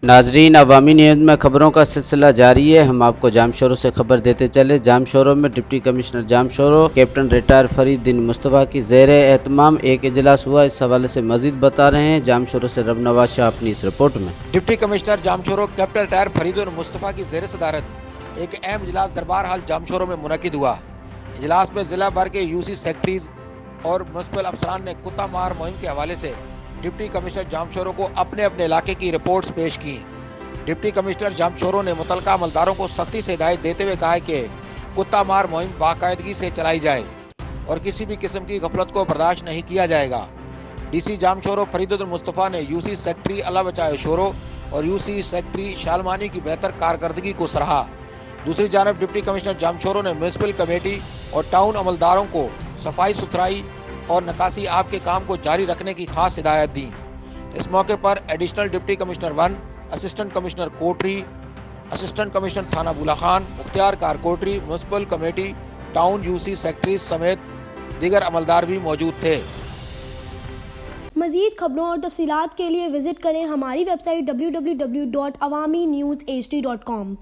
ناظرین، عوامی نیوز میں خبروں کا سلسلہ جاری ہے۔ ہم آپ کو جام شوروں سے خبر دیتے چلے۔ جام شوروں میں ڈپٹی کمشنر جام شوروں کیپٹن ریٹائر فرید دین مصطفیٰ کی زیر اہتمام ایک اجلاس ہوا۔ اس حوالے سے مزید بتا رہے ہیں جام شوروں سے رب نواز شاہ اپنی اس رپورٹ میں۔ ڈپٹی کمشنر جام شوروں کیپٹن ریٹائر فرید دین مصطفیٰ کی زیر صدارت ایک اہم اجلاس دربار ہال جام شوروں میں منعقد ہوا۔ اجلاس میں ضلع بھر کے یوسی سیکرٹریز اور میونسپل افسران نے کتا مار مہم کے حوالے سے ڈپٹی کمشنر جام شوروں کو اپنے اپنے علاقے کی رپورٹس پیش کی۔ ڈپٹی کمشنر جام شوروں نے متعلقہ عملداروں کو سختی سے ہدایت دیتے ہوئے کہا کہ کتا مار مہم باقاعدگی سے چلائی جائے اور کسی بھی قسم کی غفلت کو برداشت نہیں کیا جائے گا۔ ڈی سی جام شوروں فرید دین مصطفیٰ نے یوسی سیکرٹری اللہ بچائے شوروں اور یوسی سیکرٹری شالمانی کی بہتر کارکردگی کو سراہا۔ دوسری جانب ڈپٹی کمشنر جام شوروں نے میونسپل کمیٹی اور ٹاؤن عملداروں کو صفائی ستھرائی اور نکاسی آب کے کام کو جاری رکھنے کی خاص ہدایت دی۔ اس موقع پر additional deputy commissioner 1، assistant commissioner Kotri, assistant commissioner Thana Bula Khan, مختار کار Kotri, municipal committee, town UC secretaries سمیت دیگر عملدار بھی موجود تھے۔ مزید خبروں اور تفصیلات کے لیے وزٹ کریں ہماری ویب سائٹ www.awamiNewsHD.com۔